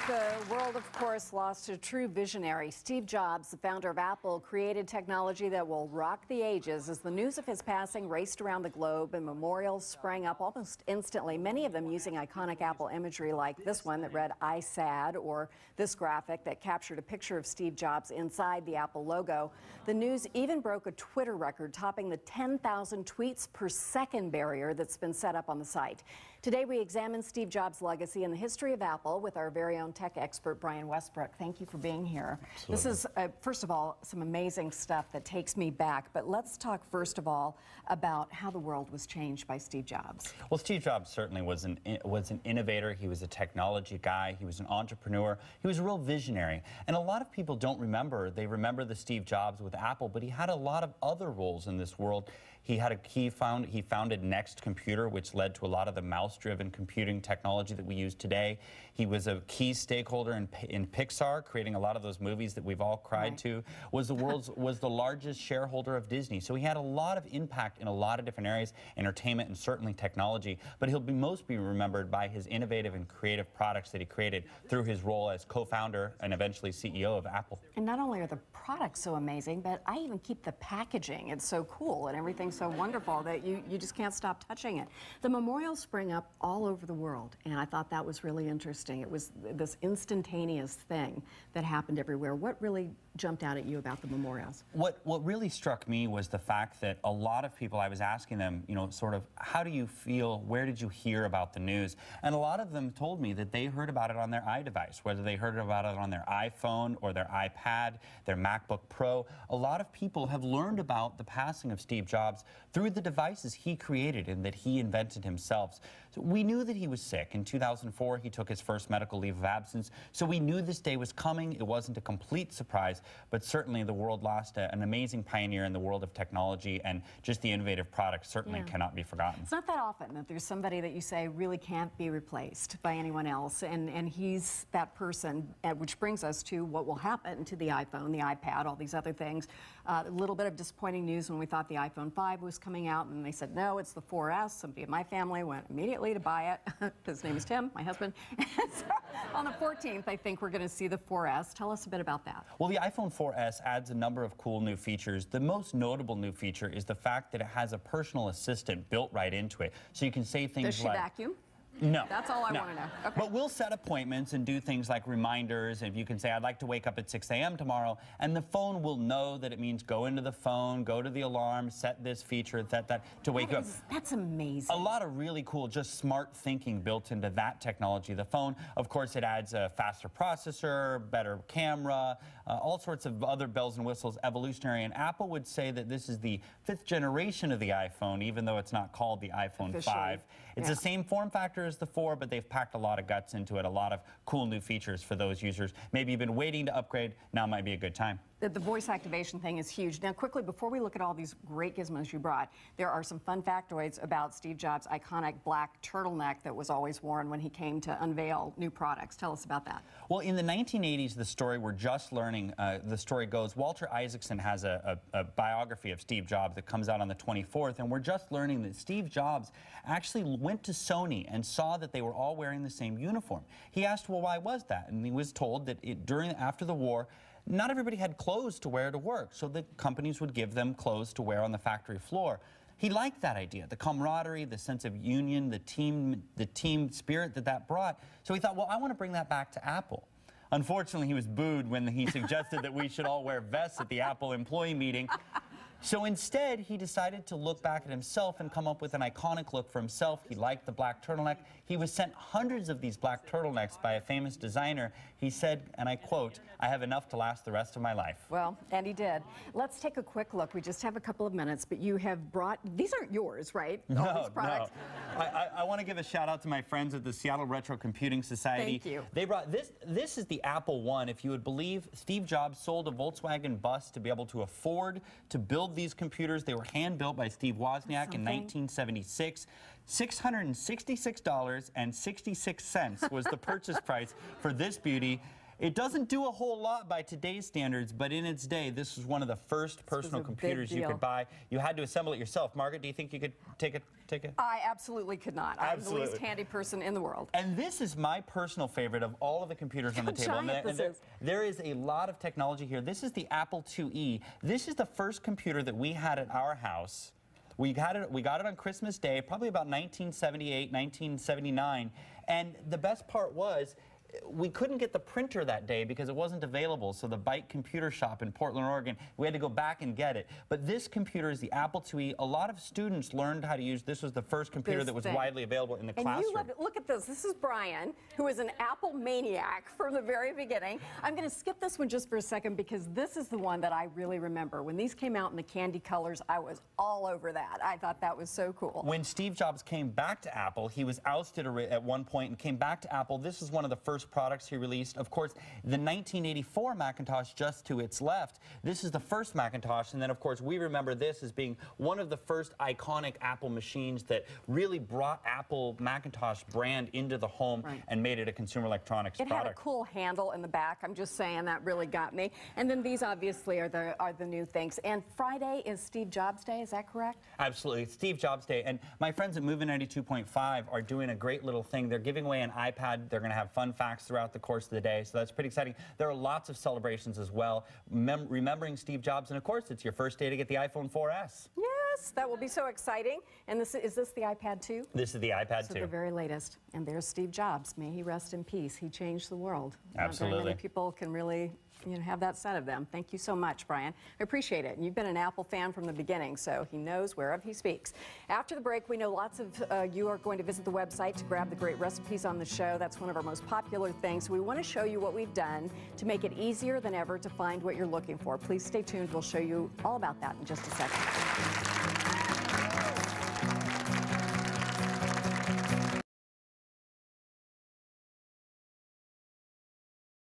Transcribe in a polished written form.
The world, of course, lost a true visionary. Steve Jobs, the founder of Apple, created technology that will rock the ages. As the news of his passing raced around the globe and memorials sprang up almost instantly, many of them using iconic Apple imagery like this one that read, "I sad," or this graphic that captured a picture of Steve Jobs inside the Apple logo. The news even broke a Twitter record, topping the 10,000 tweets per second barrier that's been set up on the site. Today, we examine Steve Jobs' legacy and the history of Apple with our very own tech expert, Brian Westbrook. Thank you for being here. Absolutely. This is, first of all, some amazing stuff that takes me back. But let's talk, first of all, about how the world was changed by Steve Jobs. Well, Steve Jobs certainly was an innovator. He was a technology guy. He was an entrepreneur. He was a real visionary. And a lot of people don't remember. They remember the Steve Jobs with Apple, but he had a lot of other roles in this world. He founded Next Computer, which led to a lot of the mouse-driven computing technology that we use today. He was a key stakeholder in Pixar, creating a lot of those movies that we've all cried to. Was the largest shareholder of Disney. So he had a lot of impact in a lot of different areas, entertainment and certainly technology. But he'll most be remembered by his innovative and creative products that he created through his role as co-founder and eventually CEO of Apple. And not only are the products so amazing, but I even keep the packaging. It's so cool and everything's so wonderful that you just can't stop touching it. The memorials spring up all over the world, and I thought that was really interesting. It was this instantaneous thing that happened everywhere. What really jumped out at you about the memorials? What really struck me was the fact that a lot of people, I was asking them, you know, sort of, how do you feel, where did you hear about the news? And a lot of them told me that they heard about it on their iDevice, whether they heard about it on their iPhone or their iPad, their MacBook Pro. A lot of people have learned about the passing of Steve Jobs through the devices he created and that he invented himself. So we knew that he was sick. In 2004, he took his first medical leave of absence, so we knew this day was coming. It wasn't a complete surprise, but certainly the world lost an amazing pioneer in the world of technology, and just the innovative products certainly cannot be forgotten. It's not that often that there's somebody that you say really can't be replaced by anyone else, and he's that person, which brings us to what will happen to the iPhone, the iPad, all these other things. A little bit of disappointing news when we thought the iPhone 5 was coming out, and they said, no, it's the 4S. Somebody in my family went immediately to buy it. His name is Tim, my husband. So on the 14th, I think we're going to see the 4S. Tell us a bit about that. Well, the iPhone 4S adds a number of cool new features. The most notable new feature is the fact that it has a personal assistant built right into it. So you can say things like... Does she vacuum? No. That's all I want to know. Okay. But we'll set appointments and do things like reminders. If you can say, I'd like to wake up at 6 a.m. tomorrow, and the phone will know that it means go into the phone, go to the alarm, set this feature, set that to wake up. That's amazing. A lot of really cool, just smart thinking built into that technology. The phone, of course, it adds a faster processor, better camera, all sorts of other bells and whistles, evolutionary. And Apple would say that this is the 5th generation of the iPhone, even though it's not called the iPhone 5. It's the same form factor as the 4, but they've packed a lot of guts into it, a lot of cool new features for those users. Maybe you've been waiting to upgrade, now might be a good time. The voice activation thing is huge. Now, quickly, before we look at all these great gizmos you brought, there are some fun factoids about Steve Jobs' iconic black turtleneck that was always worn when he came to unveil new products. Tell us about that. Well, in the 1980s, the story we're just learning, the story goes, Walter Isaacson has a biography of Steve Jobs that comes out on the 24th, and we're just learning that Steve Jobs actually went to Sony and saw that they were all wearing the same uniform. He asked, well, why was that? And he was told that after the war, not everybody had clothes to wear to work, so the companies would give them clothes to wear on the factory floor. He liked that idea, the camaraderie, the sense of union, the team spirit that brought. So he thought, well, I want to bring that back to Apple. Unfortunately, he was booed when he suggested that we should all wear vests at the Apple employee meeting. So instead, he decided to look back at himself and come up with an iconic look for himself. He liked the black turtleneck. He was sent hundreds of these black turtlenecks by a famous designer. He said, and I quote, I have enough to last the rest of my life. Well, and he did. Let's take a quick look. We just have a couple of minutes, but you have brought, these aren't yours, right? All these products. No. I want to give a shout out to my friends at the Seattle Retro Computing Society. Thank you. They brought this is the Apple One. If you would believe, Steve Jobs sold a Volkswagen bus to be able to afford to build these computers. They were hand-built by Steve Wozniak in 1976. $666.66 was the purchase price for this beauty. It doesn't do a whole lot by today's standards, but in its day, this was one of the first personal computers you could buy. You had to assemble it yourself. Margaret, do you think you could take it? I absolutely could not. I'm the least handy person in the world. And this is my personal favorite of all of the computers on the table. There is a lot of technology here. This is the Apple IIe. This is the first computer that we had at our house. We got it on Christmas Day, probably about 1978, 1979. And the best part was, we couldn't get the printer that day because it wasn't available. So the Byte Computer Shop in Portland, Oregon, we had to go back and get it. But this computer is the Apple IIe. A lot of students learned how to use this. Was the first computer that was widely available in the classroom. You love it. Look at this. This is Brian, who is an Apple maniac from the very beginning. I'm going to skip this one just for a second because this is the one that I really remember. When these came out in the candy colors, I was all over that. I thought that was so cool. When Steve Jobs came back to Apple, he was ousted at one point and came back to Apple. This is one of the first products he released. Of course, the 1984 Macintosh just to its left, this is the first Macintosh, and then of course we remember this as being one of the first iconic Apple machines that really brought Apple Macintosh brand into the home and made it a consumer electronics product. It had a cool handle in the back. I'm just saying, that really got me. And then these obviously are the new things. And Friday is Steve Jobs Day, is that correct? Absolutely, it's Steve Jobs Day. And my friends at Moving 92.5 are doing a great little thing. They're giving away an iPad. They're going to have fun facts throughout the course of the day, so that's pretty exciting. There are lots of celebrations as well, remembering Steve Jobs, and of course, it's your first day to get the iPhone 4S. Yes, that will be so exciting. And is this the iPad 2? This is the iPad 2. So the very latest. And there's Steve Jobs. May he rest in peace. He changed the world. Absolutely. Not very many people can really have that said of them. Thank you so much, Brian. I appreciate it. And you've been an Apple fan from the beginning, so he knows whereof he speaks. After the break, we know lots of you are going to visit the website to grab the great recipes on the show. That's one of our most popular things. We want to show you what we've done to make it easier than ever to find what you're looking for. Please stay tuned. We'll show you all about that in just a second.